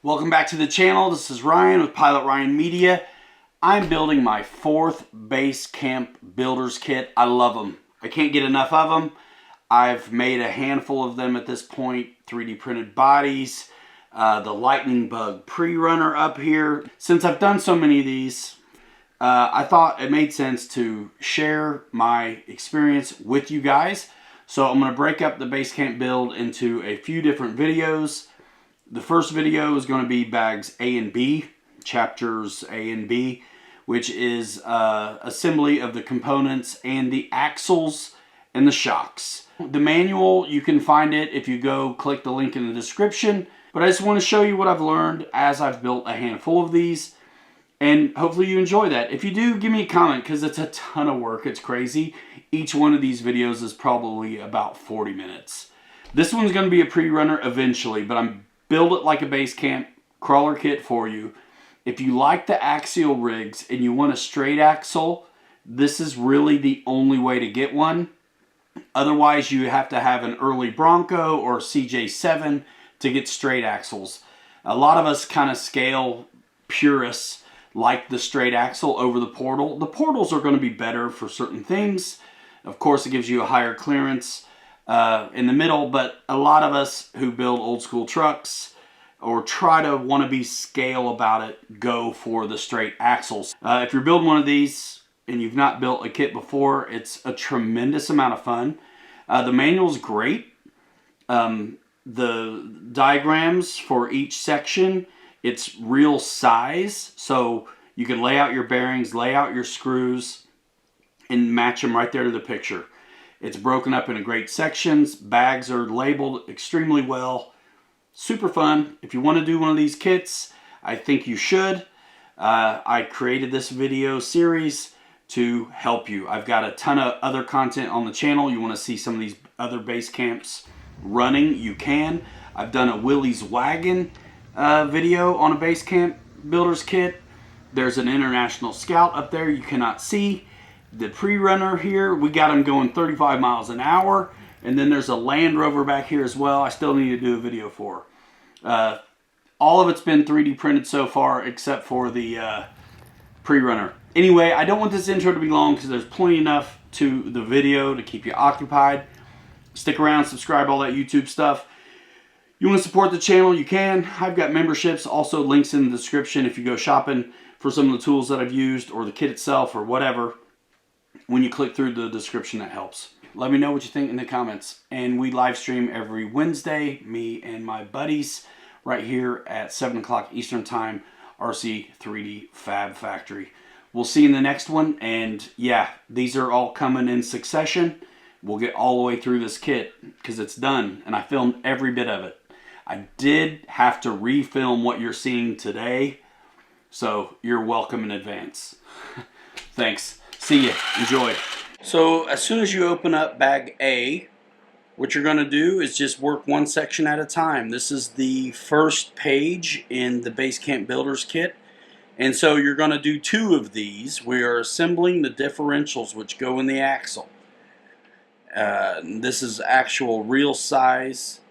Welcome back to the channel. This is Ryan with Pilot Ryan Media. I'm building my 4th Basecamp builder's kit. I love them. I can't get enough of them. I've made a handful of them at this point. 3D printed bodies, the lightning bug pre-runner up here. Since I've done so many of these, I thought it made sense to share my experience with you guys. So I'm going to break up the Basecamp build into a few different videos. The first video is going to be bags A and B, chapters A and B, which is assembly of the components and the axles and the shocks. The manual, you can find it if you go click the link in the description. But I just want to show you what I've learned as I've built a handful of these. And hopefully you enjoy that. If you do, give me a comment because it's a ton of work. It's crazy. Each one of these videos is probably about 40 minutes. This one's going to be a pre-runner eventually, but I'm build it like a Basecamp crawler kit for you. If you like the axial rigs and you want a straight axle, this is really the only way to get one. Otherwise, you have to have an early Bronco or CJ7 to get straight axles. A lot of us kind of scale purists like the straight axle over the portal. The portals are going to be better for certain things. Of course, it gives you a higher clearance in the middle, but a lot of us who build old school trucks or try to want to be scale about it go for the straight axles. If you're building one of these and you've not built a kit before, it's a tremendous amount of fun. The manual's great. The diagrams for each section, it's real size, so you can lay out your bearings, lay out your screws, and match them right there to the picture. It's broken up into great sections. Bags are labeled extremely well. Super fun. If you want to do one of these kits, I think you should. I created this video series to help you. I've got a ton of other content on the channel. You want to see some of these other Basecamps running, you can. I've done a Willie's Wagon video on a Basecamp builder's kit. There's an International Scout up there you cannot see. The pre-runner here, we got them going 35 miles an hour. And then there's a Land Rover back here as well. I still need to do a video for. All of it's been 3D printed so far except for the pre-runner. Anyway, I don't want this intro to be long because there's plenty enough to the video to keep you occupied. Stick around, subscribe, all that YouTube stuff. You want to support the channel, you can. I've got memberships, also links in the description if you go shopping for some of the tools that I've used or the kit itself or whatever. When you click through the description, that helps. Let me know what you think in the comments. And we live stream every Wednesday, me and my buddies, right here at 7 o'clock Eastern Time, RC 3D Fab Factory. We'll see you in the next one. And yeah, these are all coming in succession. We'll get all the way through this kit because it's done. And I filmed every bit of it. I did have to refilm what you're seeing today. So you're welcome in advance. Thanks. See ya. Enjoy. So as soon as you open up bag A, what you're going to do is just work one section at a time. This is the first page in the Basecamp Builders Kit. And so you're going to do 2 of these. We are assembling the differentials which go in the axle. This is actual real size,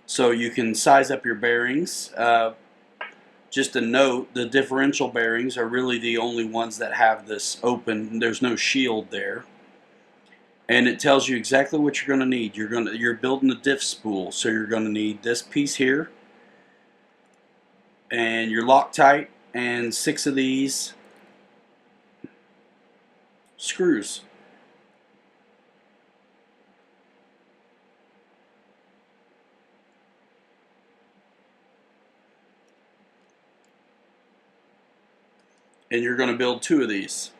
so you can size up your bearings. Just a note, the differential bearings are really the only ones that have this open. There's no shield there. And it tells you exactly what you're going to need. You're building a diff spool, so you're going to need this piece here and your Loctite and 6 of these screws. And you're going to build 2 of these.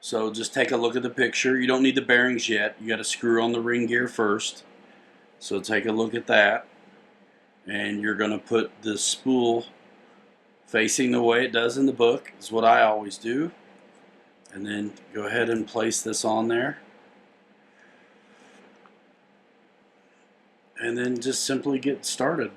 So just take a look at the picture. You don't need the bearings yet. You got to screw on the ring gear first. So take a look at that. And you're going to put the spool facing the way it does in the book, is what I always do. And then go ahead and place this on there. And then just simply get started.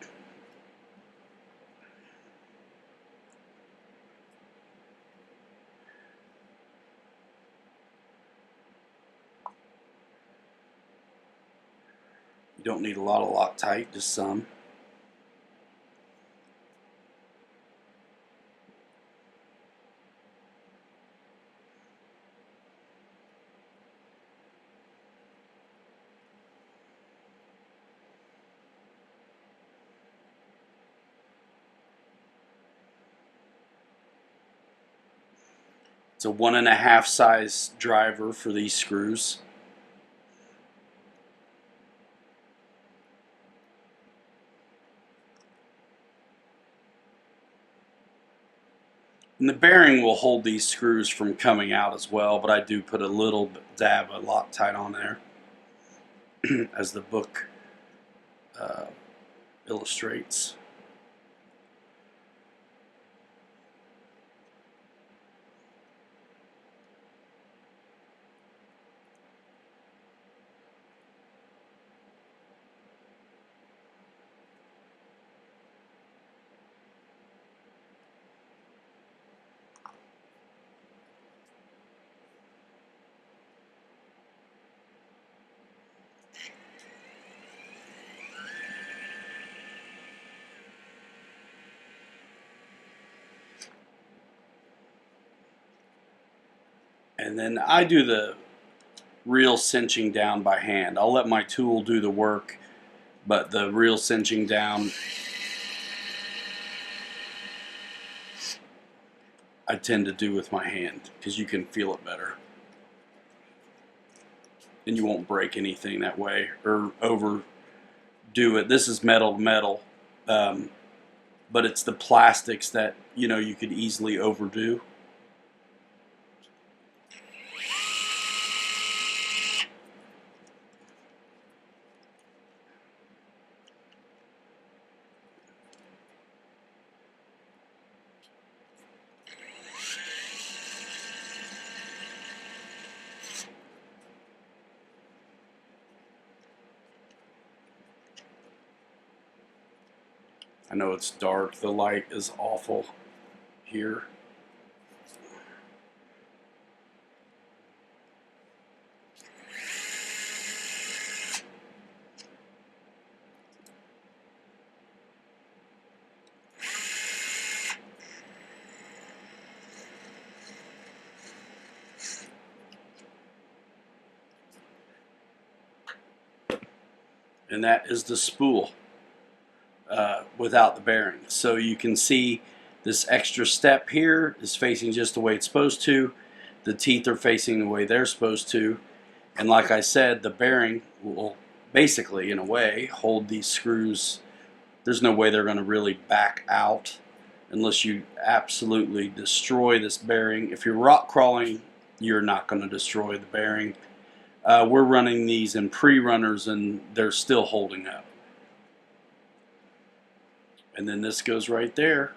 don't need a lot of Loctite, just some. It's a 1.5 size driver for these screws. And the bearing will hold these screws from coming out as well, but I do put a little dab of Loctite on there as the book illustrates. And then I do the real cinching down by hand. I'll let my tool do the work, but the real cinching down I tend to do with my hand because you can feel it better. And you won't break anything that way or overdo it. This is metal to metal, but it's the plastics that you could easily overdo. I know it's dark. The light is awful here. And that is the spool without the bearing. So you can see this extra step here is facing just the way it's supposed to. The teeth are facing the way they're supposed to. And like I said, the bearing will basically, in a way, hold these screws. There's no way they're going to really back out unless you absolutely destroy this bearing. If you're rock crawling, you're not going to destroy the bearing. We're running these in pre-runners and they're still holding up. And then this goes right there.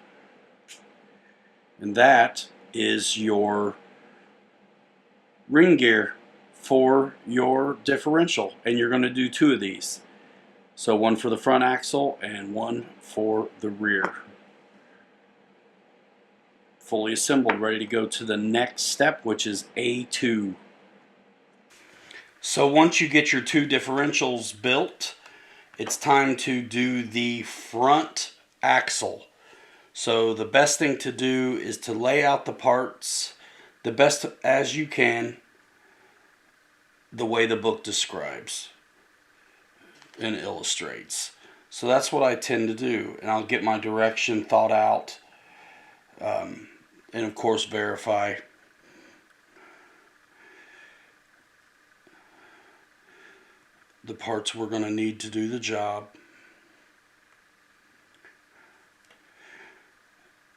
And that is your ring gear for your differential. And you're going to do 2 of these. So one for the front axle and one for the rear. Fully assembled, ready to go to the next step, which is A2. So once you get your 2 differentials built, it's time to do the front axle. So the best thing to do is to lay out the parts the best as you can, the way the book describes and illustrates. So that's what I tend to do, and I'll get my direction thought out, and of course verify the parts we're going to need to do the job.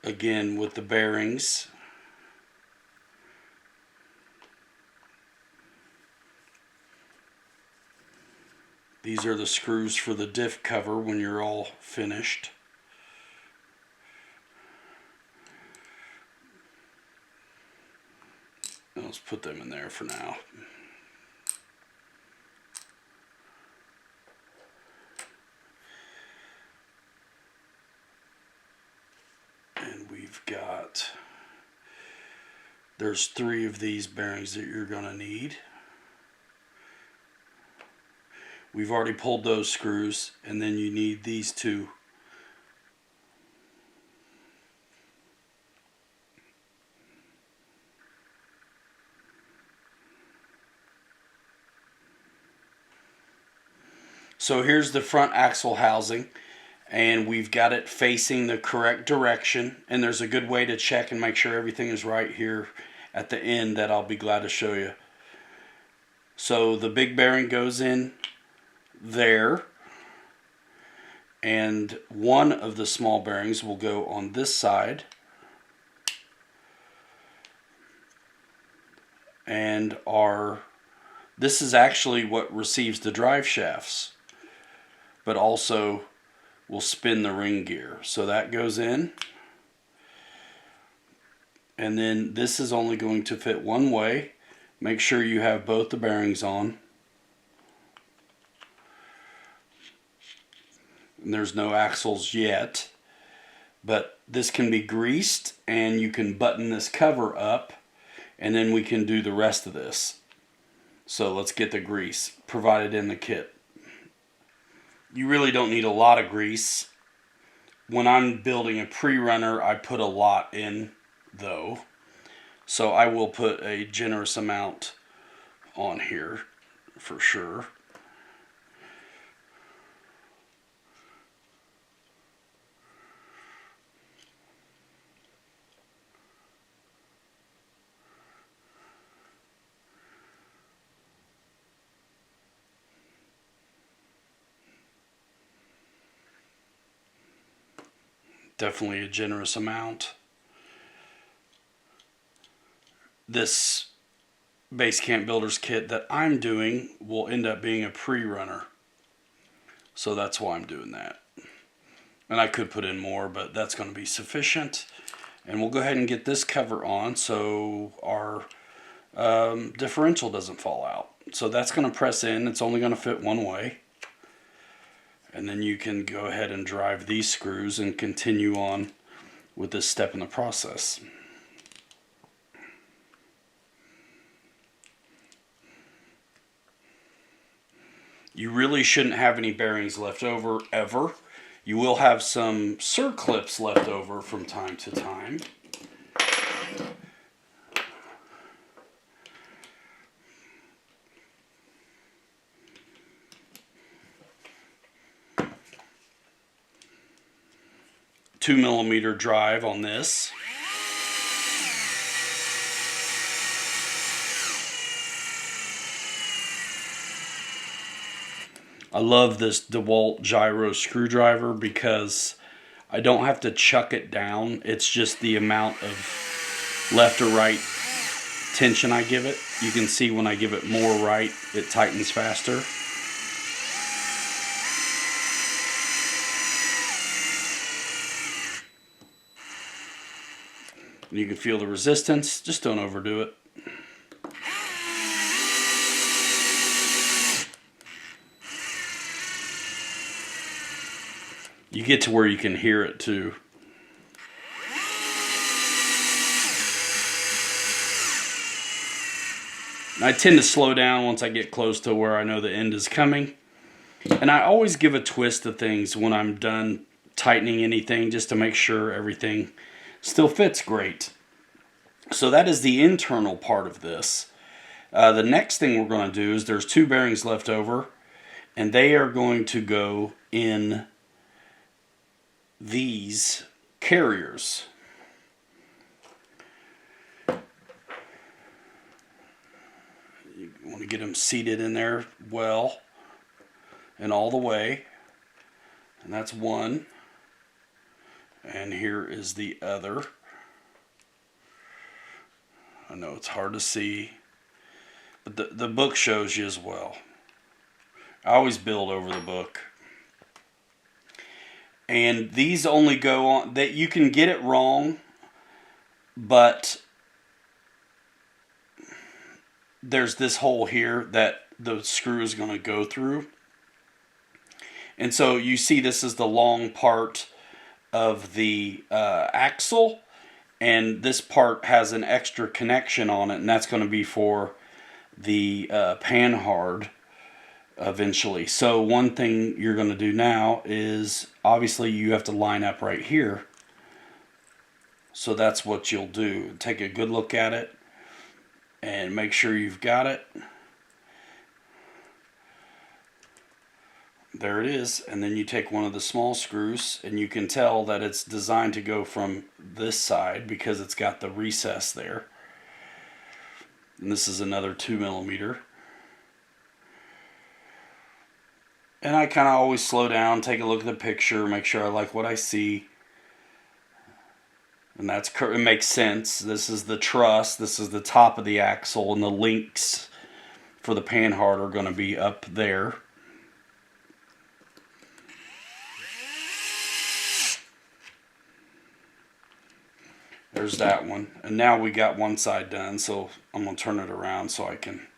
Again, with the bearings, these are the screws for the diff cover when you're all finished. Let's put them in there for now. And we've got, there's 3 of these bearings that you're going to need. We've already pulled those screws, and then you need these two. So here's the front axle housing, and we've got it facing the correct direction, and there's a good way to check and make sure everything is right here at the end that I'll be glad to show you. So the big bearing goes in there, and one of the small bearings will go on this side, and this is actually what receives the drive shafts, but also will spin the ring gear. So that goes in, and then this is only going to fit one way. Make sure you have both the bearings on. And there's no axles yet, but this can be greased, and you can button this cover up, and then we can do the rest of this. So let's get the grease provided in the kit. You really don't need a lot of grease. When I'm building a pre-runner, I put a lot in though. So I will put a generous amount on here for sure. Definitely a generous amount. This Basecamp Builders kit that I'm doing will end up being a pre-runner. So that's why I'm doing that. And I could put in more, but that's going to be sufficient. And we'll go ahead and get this cover on so our differential doesn't fall out. So that's going to press in. It's only going to fit one way. And then you can go ahead and drive these screws and continue on with this step in the process. You really shouldn't have any bearings left over ever. You will have some circlips left over from time to time. .2mm drive on this. I love this DeWalt gyro screwdriver because I don't have to chuck it down. It's just the amount of left or right tension I give it. You can see when I give it more right, it tightens faster. You can feel the resistance, just don't overdo it. You get to where you can hear it too. I tend to slow down once I get close to where I know the end is coming. And I always give a twist to things when I'm done tightening anything just to make sure everything still fits great. So that is the internal part of this. The next thing we're going to do is there's two bearings left over, and they are going to go in these carriers. You want to get them seated in there well and all the way. And that's one. And here is the other. I know it's hard to see, but the book shows you as well. I always build over the book. And these only go on, that you can get it wrong, but there's this hole here that the screw is going to go through. And so you see this is the long part of the axle, and this part has an extra connection on it, and that's going to be for the panhard eventually. So one thing you're going to do now is, obviously you have to line up right here. So that's what you'll do. Take a good look at it and make sure you've got it. There it is. And then you take one of the small screws, and you can tell that it's designed to go from this side because it's got the recess there. And this is another 2mm. And I kind of always slow down, take a look at the picture, make sure I like what I see. And it makes sense. This is the truss, this is the top of the axle, and the links for the panhard are going to be up there. There's that one. And now we got one side done, so I'm going to turn it around so I can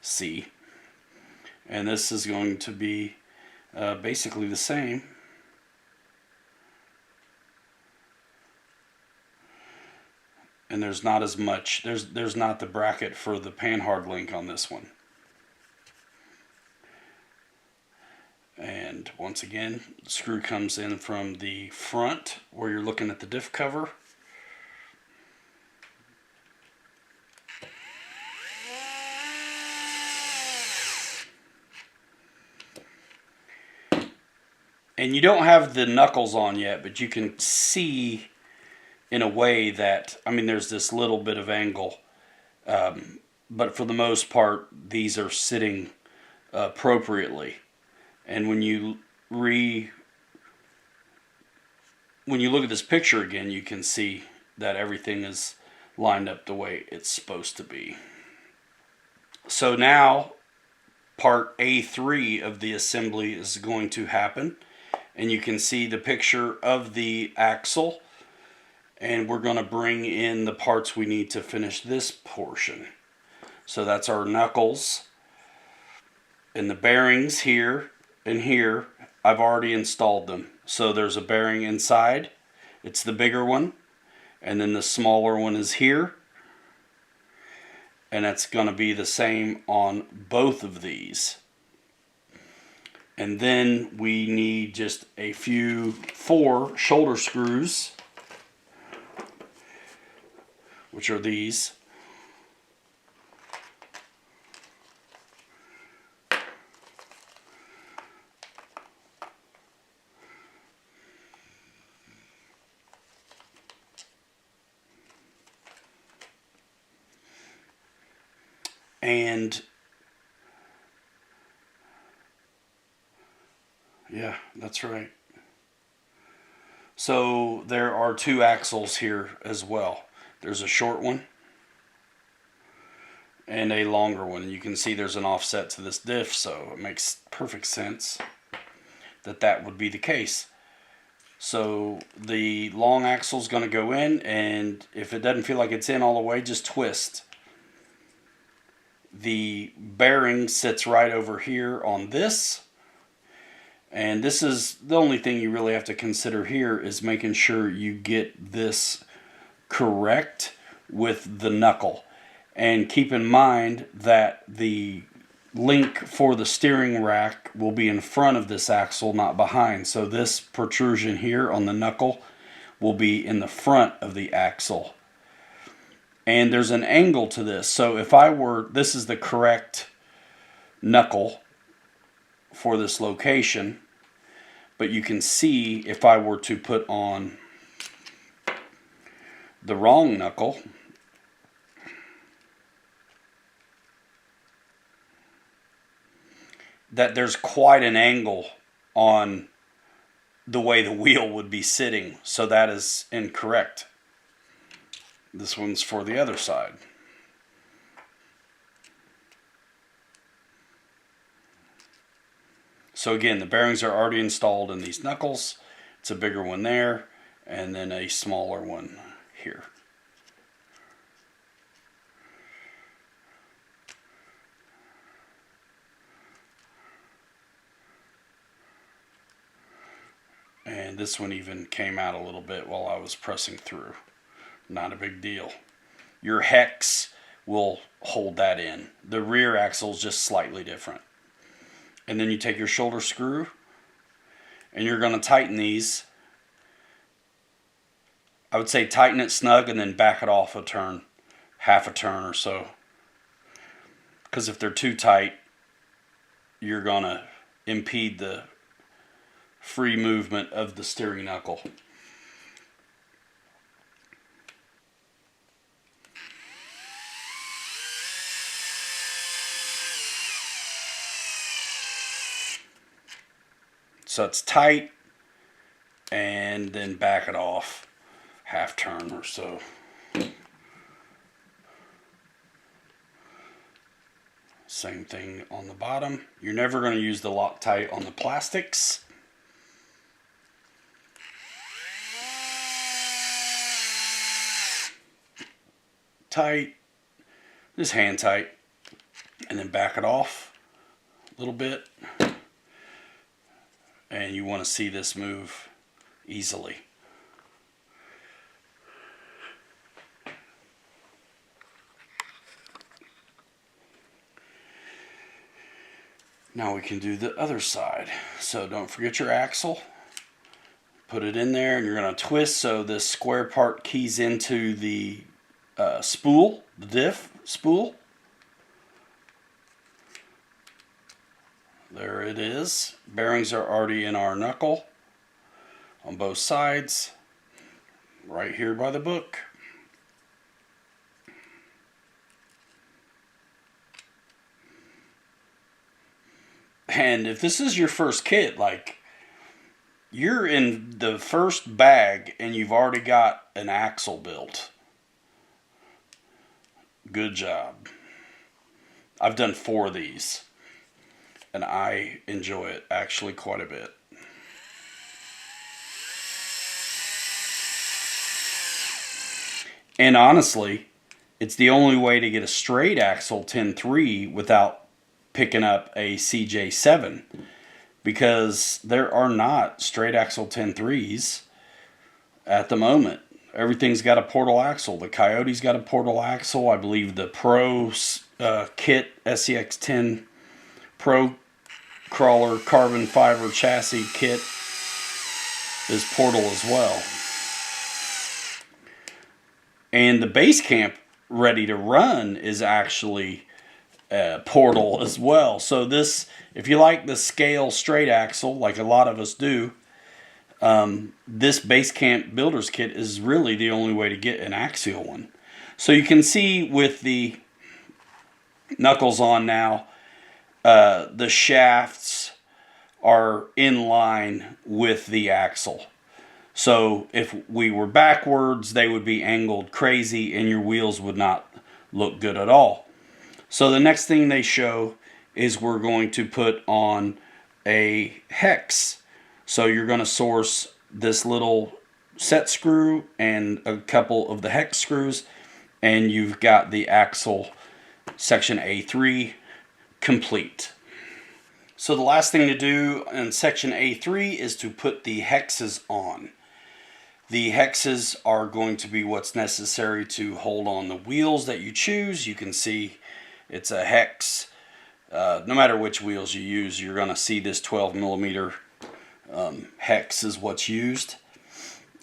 see. And this is going to be basically the same. And there's not as much, there's not the bracket for the panhard link on this one. And once again, the screw comes in from the front where you're looking at the diff cover. And you don't have the knuckles on yet, but you can see in a way that, I mean, there's this little bit of angle. But for the most part, these are sitting appropriately. And when you look at this picture again, you can see that everything is lined up the way it's supposed to be. So now part A3 of the assembly is going to happen, and you can see the picture of the axle, and we're going to bring in the parts we need to finish this portion. So that's our knuckles and the bearings here and here. I've already installed them. So there's a bearing inside, it's the bigger one, and then the smaller one is here, and that's going to be the same on both of these. And then we need just a few 4 shoulder screws, which are these. And yeah, that's right. So there are 2 axles here as well. There's a short one and a longer one. You can see there's an offset to this diff, so it makes perfect sense that that would be the case. So the long axle is going to go in, and if it doesn't feel like it's in all the way, just twist. The bearing sits right over here on this. And this is the only thing you really have to consider here, is making sure you get this correct with the knuckle. And keep in mind that the link for the steering rack will be in front of this axle, not behind. So this protrusion here on the knuckle will be in the front of the axle. And there's an angle to this. So if this is the correct knuckle for this location. But you can see if I were to put on the wrong knuckle, that there's quite an angle on the way the wheel would be sitting. So that is incorrect. This one's for the other side. So again, the bearings are already installed in these knuckles. It's a bigger one there, and then a smaller one here. And this one even came out a little bit while I was pressing through. Not a big deal. Your hex will hold that in. The rear axle is just slightly different. And then you take your shoulder screw and you're going to tighten these. I would say tighten it snug and then back it off a turn, half a turn or so. Because if they're too tight, you're going to impede the free movement of the steering knuckle. So it's tight, and then back it off half turn or so. Same thing on the bottom. You're never going to use the Loctite on the plastics. Tight, just hand tight, and then back it off a little bit. And you want to see this move easily. Now we can do the other side. So don't forget your axle. Put it in there and you're going to twist so this square part keys into the spool, the diff spool. There it is. Bearings are already in our knuckle on both sides, right here by the book. And if this is your first kit, like you're in the first bag and you've already got an axle built. Good job. I've done 4 of these. And I enjoy it actually quite a bit. And honestly, it's the only way to get a straight axle 10.3 without picking up a CJ7. Because there are not straight axle 10.3s at the moment. Everything's got a portal axle. The Coyote's got a portal axle. I believe the Pro kit, SCX10 Pro crawler carbon fiber chassis kit is portal as well. And the Basecamp ready to run is actually portal as well. So this, if you like the scale straight axle like a lot of us do, this Basecamp builder's kit is really the only way to get an axial one. So you can see with the knuckles on now, the shafts are in line with the axle. So if we were backwards, they would be angled crazy and your wheels would not look good at all. So the next thing they show is we're going to put on a hex. So you're going to source this little set screw and a couple of the hex screws, and you've got the axle section A3 complete. So the last thing to do in section A3 is to put the hexes on. The hexes are going to be what's necessary to hold on the wheels that you choose. You can see it's a hex. No matter which wheels you use, you're going to see this 12 millimeter hex is what's used.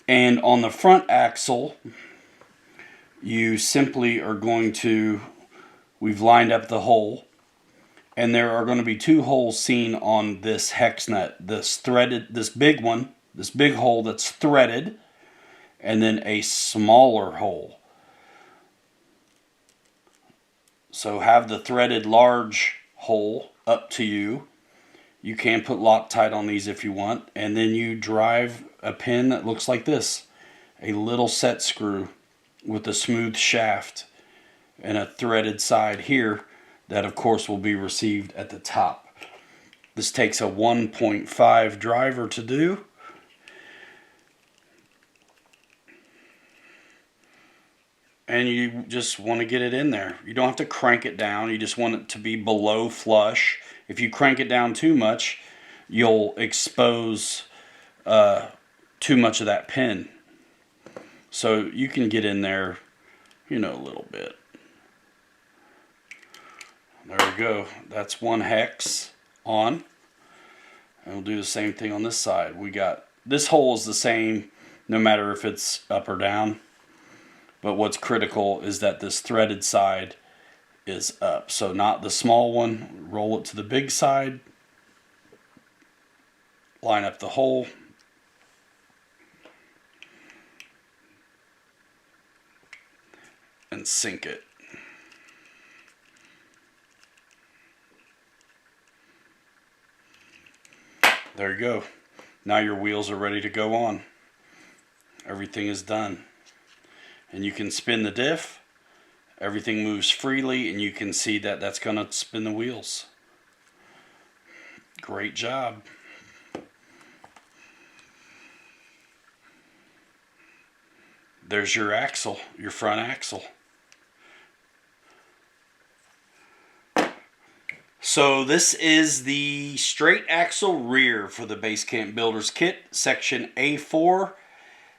And on the front axle, you simply are going to, we've lined up the hole, and there are going to be 2 holes seen on this hex nut. This threaded, this big one, this big hole that's threaded, and then a smaller hole. So have the threaded large hole up to you. You can put Loctite on these if you want, and then you drive a pin that looks like this. A little set screw with a smooth shaft and a threaded side here that of course will be received at the top. This takes a 1.5 driver to do. And you just want to get it in there. You don't have to crank it down. You just want it to be below flush. If you crank it down too much, you'll expose too much of that pin. So you can get in there, you know, a little bit. There we go. That's one hex on. And we'll do the same thing on this side. We got, this hole is the same no matter if it's up or down. But what's critical is that this threaded side is up. So not the small one. Roll it to the big side. Line up the hole. And sink it. There you go. Now your wheels are ready to go on. Everything is done. And you can spin the diff. Everything moves freely, and you can see that that's going to spin the wheels. Great job. There's your axle, your front axle. So this is the straight axle rear for the Basecamp Builders Kit, section A4.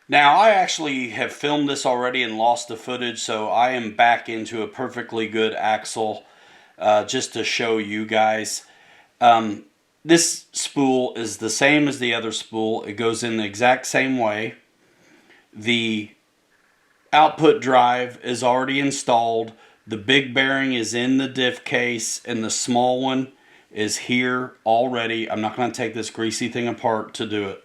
Now, I actually have filmed this already and lost the footage, so I am back into a perfectly good axle just to show you guys. This spool is the same as the other spool. It goes in the exact same way. The output drive is already installed. The big bearing is in the diff case, and the small one is here already. I'm not going to take this greasy thing apart to do it.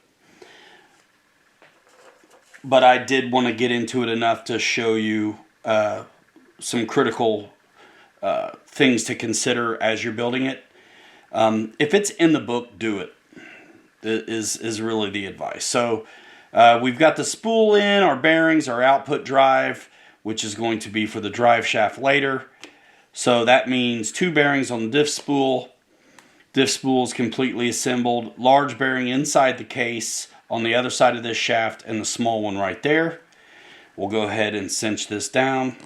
But I did want to get into it enough to show you some critical things to consider as you're building it. If it's in the book, do it. Is really the advice. So we've got the spool in, our bearings, our output drive, which is going to be for the drive shaft later. So that means 2 bearings on the diff spool. Diff spool is completely assembled. Large bearing inside the case on the other side of this shaft, and the small one right there. We'll go ahead and cinch this down.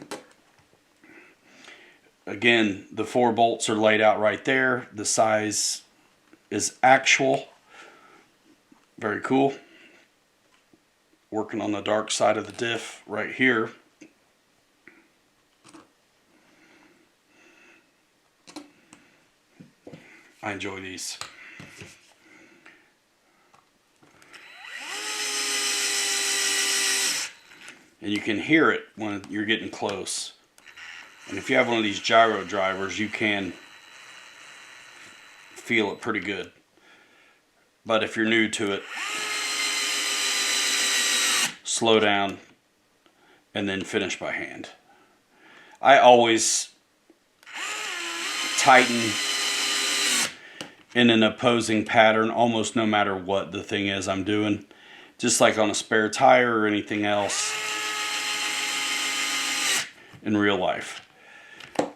Again, the 4 bolts are laid out right there. The size is actual. Very cool. Working on the dark side of the diff right here. I enjoy these. And you can hear it when you're getting close. And if you have one of these gyro drivers, you can feel it pretty good. But if you're new to it, slow down and then finish by hand. I always tighten in an opposing pattern almost no matter what the thing is I'm doing. Just like on a spare tire or anything else in real life.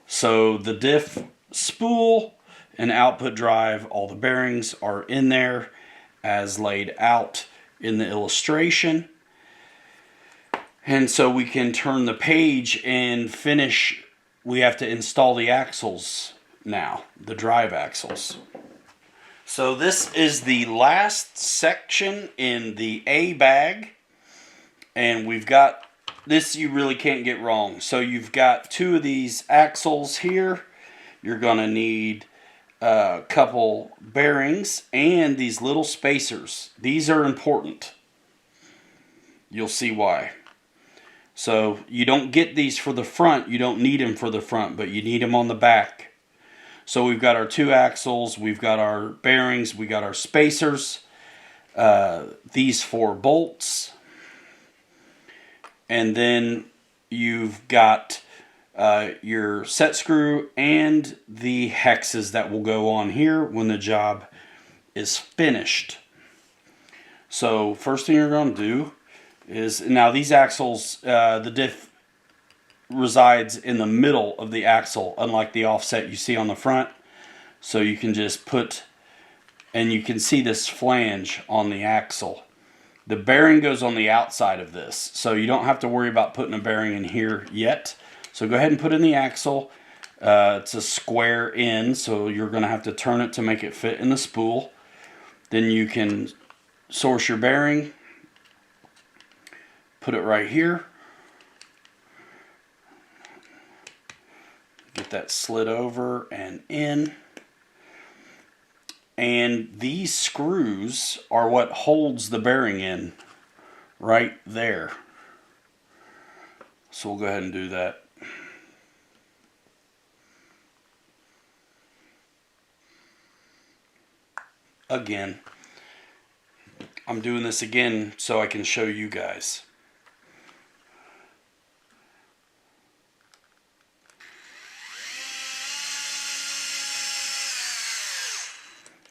So the diff spool and output drive, all the bearings are in there as laid out in the illustration. And so we can turn the page and finish. We have to install the axles now, the drive axles. So this is the last section in the A bag, and we've got this, you really can't get wrong. So you've got 2 of these axles here. You're going to need a couple bearings and these little spacers. These are important. You'll see why. So you don't get these for the front. You don't need them for the front, but you need them on the back. So we've got our 2 axles, we've got our bearings, we got our spacers, these 4 bolts, and then you've got your set screw and the hexes that will go on here when the job is finished. So first thing you're going to do is, now these axles, the diff resides in the middle of the axle, unlike the offset you see on the front. So you can just put, and you can see this flange on the axle. The bearing goes on the outside of this, so you don't have to worry about putting a bearing in here yet. So go ahead and put in the axle. It's a square in, so you're going to have to turn it to make it fit in the spool. Then you can source your bearing, put it right here. Get that slid over and in. And these screws are what holds the bearing in right there. So we'll go ahead and do that. Again, I'm doing this again so I can show you guys.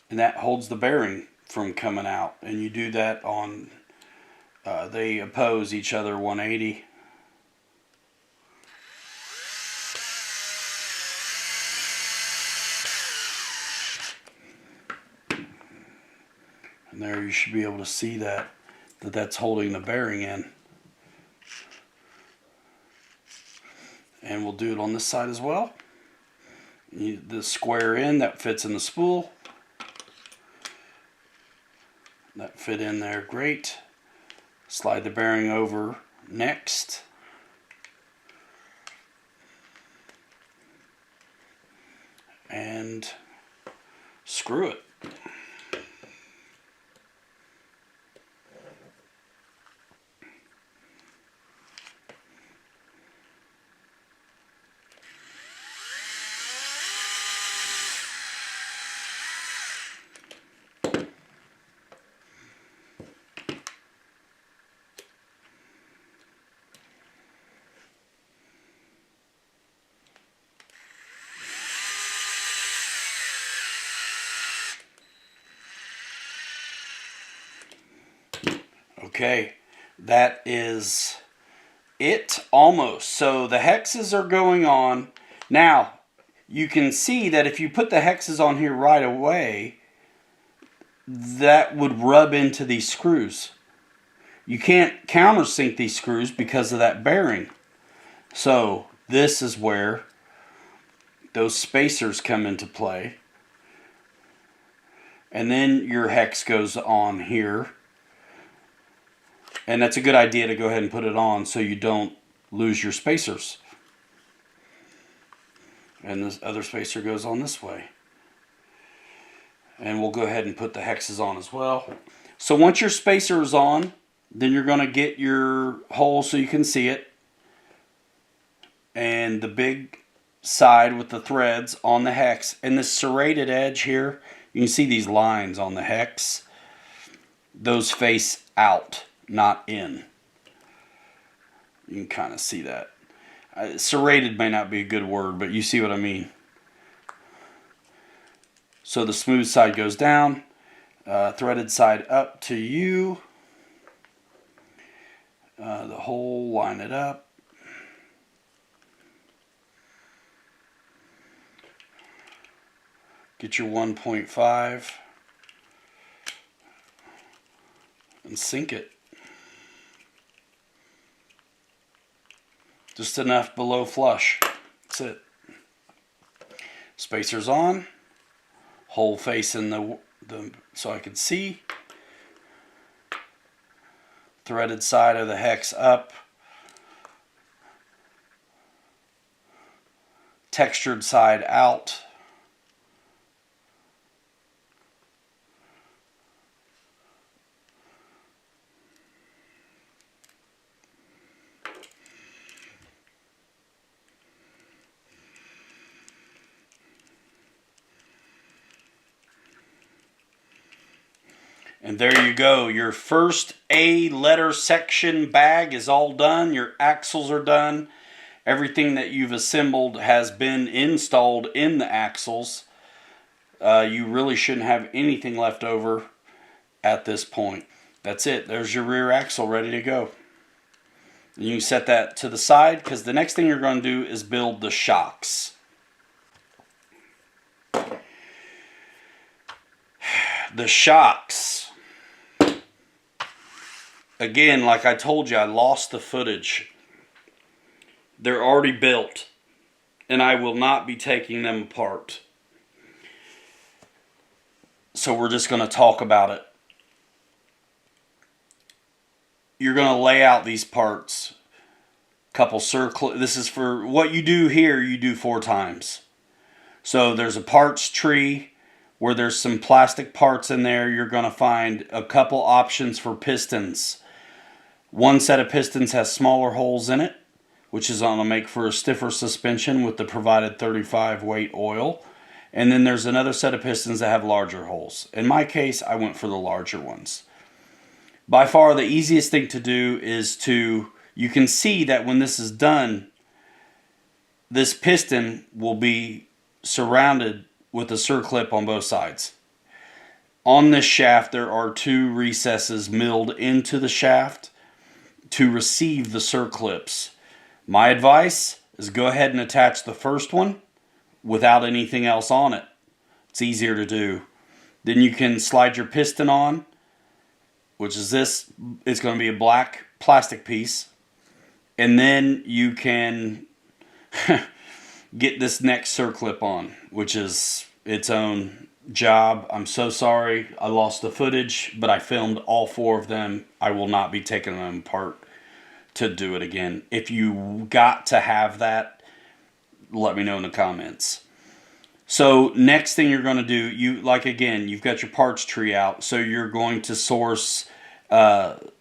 And that holds the bearing from coming out. And you do that on, they oppose each other 180. And there you should be able to see that's holding the bearing in. And we'll do it on this side as well. The square end that fits in the spool. That fit in there great. Slide the bearing over next. And screw it. Okay, that is it almost. So the hexes are going on. Now, you can see that if you put the hexes on here right away, that would rub into these screws. You can't countersink these screws because of that bearing. So this is where those spacers come into play. And then your hex goes on here. And that's a good idea to go ahead and put it on so you don't lose your spacers. And this other spacer goes on this way. And we'll go ahead and put the hexes on as well. So once your spacer is on, then you're going to get your hole so you can see it. And the big side with the threads on the hex. And this serrated edge here, you can see these lines on the hex. Those face out, not in. You can kind of see that. Serrated may not be a good word, but you see what I mean. So the smooth side goes down, threaded side up to you. The hole, line it up. Get your 1.5 and sink it. Just enough below flush. That's it. Spacers on. Hole facing the so I can see. Threaded side of the hex up. Textured side out. And there you go. Your first A letter section bag is all done. Your axles are done. Everything that you've assembled has been installed in the axles. You really shouldn't have anything left over at this point. That's it. There's your rear axle ready to go. And you can set that to the side because the next thing you're going to do is build the shocks. The shocks. Again, like I told you, I lost the footage. They're already built, and I will not be taking them apart. So we're just going to talk about it. You're going to lay out these parts. Couple circle. This is for what you do here, you do 4 times. So there's a parts tree where there's some plastic parts in there, you're going to find a couple options for pistons. One set of pistons has smaller holes in it, which is going to make for a stiffer suspension with the provided 35 weight oil. And then there's another set of pistons that have larger holes. In my case, I went for the larger ones. By far the easiest thing to do is you can see that when this is done, this piston will be surrounded with a circlip on both sides. On this shaft, there are 2 recesses milled into the shaft to receive the circlips. My advice is go ahead and attach the first one without anything else on it. It's easier to do. Then you can slide your piston on, which is this. It's going to be a black plastic piece. And then you can get this next circlip on, which is its own job. I'm so sorry I lost the footage, but I filmed all 4 of them. I will not be taking them apart to do it again. If you got to have that, let me know in the comments. So next thing you're going to do, you've got your parts tree out, so you're going to source,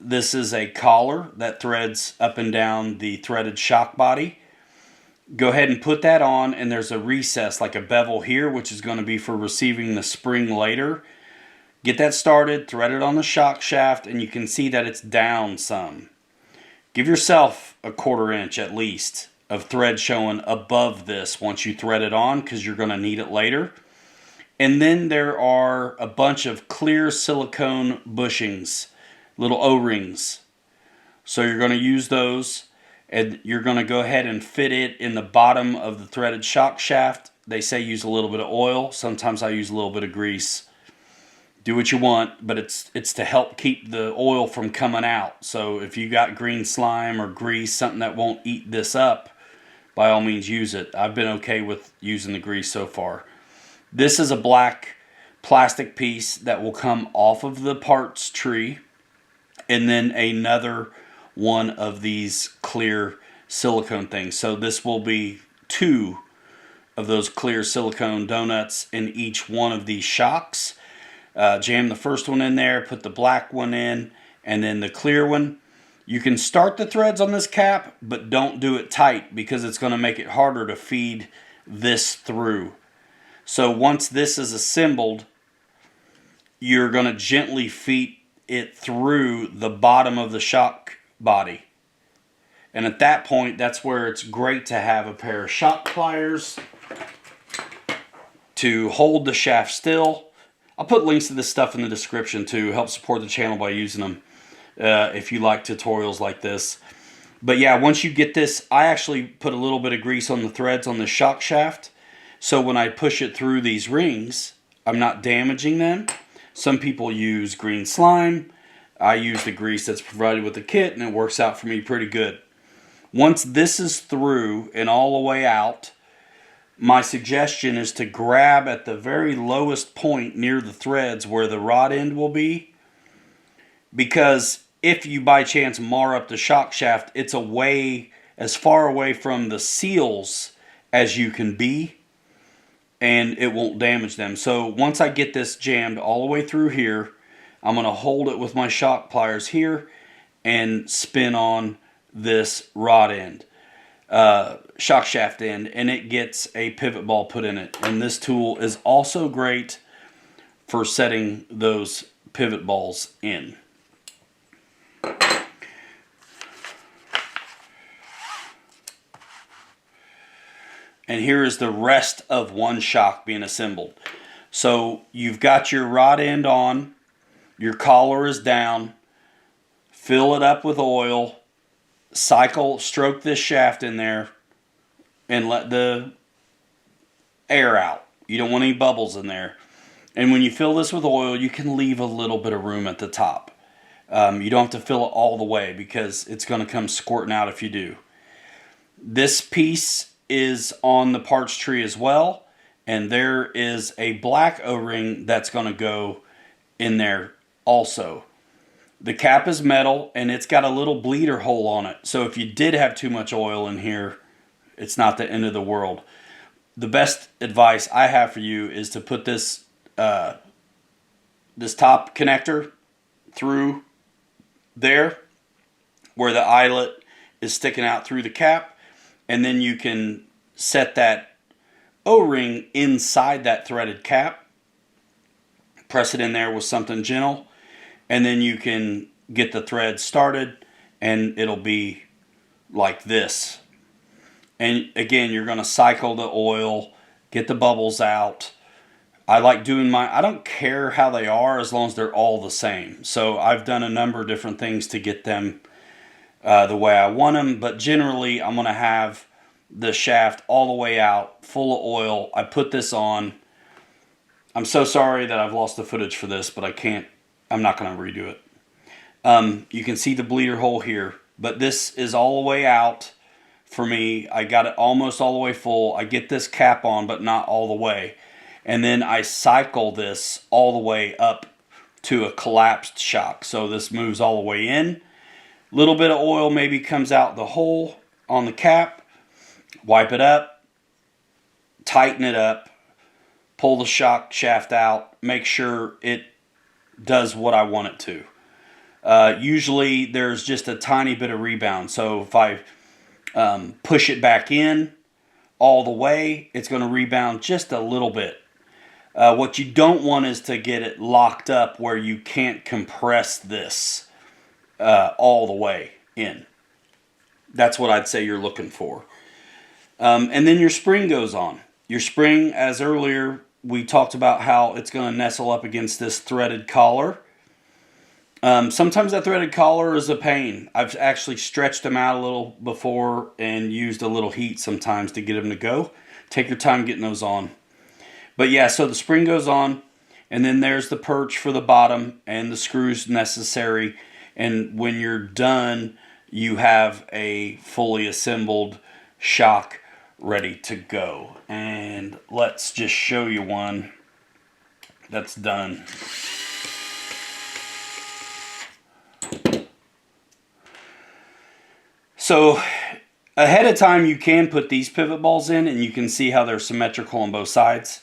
this is a collar that threads up and down the threaded shock body. Go ahead and put that on, and there's a recess like a bevel here, which is going to be for receiving the spring later. Get that started, thread it on the shock shaft, and you can see that it's down some. Give yourself a 1/4 inch at least of thread showing above this once you thread it on, because you're going to need it later. And then there are a bunch of clear silicone bushings, little O-rings. So you're going to use those, and you're going to go ahead and fit it in the bottom of the threaded shock shaft. They say use a little bit of oil. Sometimes I use a little bit of grease. Do what you want, but it's to help keep the oil from coming out. So if you got green slime or grease, something that won't eat this up, by all means use it. I've been okay with using the grease so far. This is a black plastic piece that will come off of the parts tree, and then another one of these clear silicone things. So this will be 2 of those clear silicone donuts in each one of these shocks. Jam the first one in there, put the black one in, and then the clear one. You can start the threads on this cap, but don't do it tight, because it's going to make it harder to feed this through. So once this is assembled, you're going to gently feed it through the bottom of the shock body. And at that point, that's where it's great to have a pair of shock pliers to hold the shaft still. I'll put links to this stuff in the description too. Help support the channel by using them if you like tutorials like this. But yeah, once you get this, I actually put a little bit of grease on the threads on the shock shaft, so when I push it through these rings, I'm not damaging them. Some people use green slime. I use the grease that's provided with the kit, and it works out for me pretty good. Once this is through and all the way out, my suggestion is to grab at the very lowest point near the threads where the rod end will be, because if you by chance mar up the shock shaft, it's as far away from the seals as you can be, and it won't damage them. So once I get this jammed all the way through here, I'm going to hold it with my shock pliers here and spin on this rod end, shock shaft end, and it gets a pivot ball put in it. And this tool is also great for setting those pivot balls in. And here is the rest of one shock being assembled. So you've got your rod end on, your collar is down, fill it up with oil, stroke this shaft in there, and let the air out. You don't want any bubbles in there. And when you fill this with oil, you can leave a little bit of room at the top. You don't have to fill it all the way, because it's going to come squirting out if you do. This piece is on the parts tree as well, and there is a black O-ring that's going to go in there also. The cap is metal, and it's got a little bleeder hole on it, so if you did have too much oil in here, it's not the end of the world. The best advice I have for you is to put this this top connector through there where the eyelet is sticking out through the cap, and then you can set that O-ring inside that threaded cap, press it in there with something gentle, and then you can get the thread started and it'll be like this. And again, you're going to cycle the oil, get the bubbles out. I like doing I don't care how they are as long as they're all the same. So I've done a number of different things to get them the way I want them. But generally, I'm going to have the shaft all the way out, full of oil. I put this on. I'm so sorry that I've lost the footage for this, but I'm not going to redo it. You can see the bleeder hole here. But this is all the way out. For me, I got it almost all the way full. I get this cap on, but not all the way. And then I cycle this all the way up to a collapsed shock. So this moves all the way in. Little bit of oil maybe comes out the hole on the cap. Wipe it up. Tighten it up. Pull the shock shaft out. Make sure it does what I want it to. Usually there's just a tiny bit of rebound. So if I push it back in all the way, it's going to rebound just a little bit. What you don't want is to get it locked up where you can't compress this all the way in. That's what I'd say you're looking for. And then your spring goes on. Your spring, as earlier we talked about how it's going to nestle up against this threaded collar. Sometimes that threaded collar is a pain. I've actually stretched them out a little before and used a little heat sometimes to get them to go. Take your time getting those on. But yeah, so the spring goes on, and then there's the perch for the bottom and the screws necessary. And when you're done, you have a fully assembled shock ready to go. And let's just show you one that's done. So ahead of time, you can put these pivot balls in, and you can see how they're symmetrical on both sides.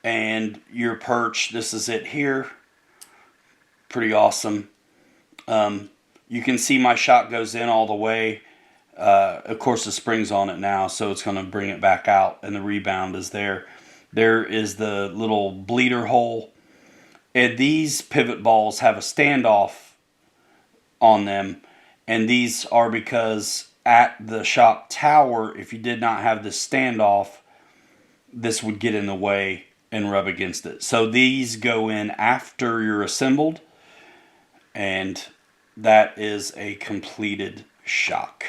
And your perch, this is it here. Pretty awesome. You can see my shock goes in all the way. Of course, the spring's on it now, so it's going to bring it back out, and the rebound is there. There is the little bleeder hole. And these pivot balls have a standoff on them, and these are because at the shock tower, if you did not have this standoff, this would get in the way and rub against it. So these go in after you're assembled, and that is a completed shock.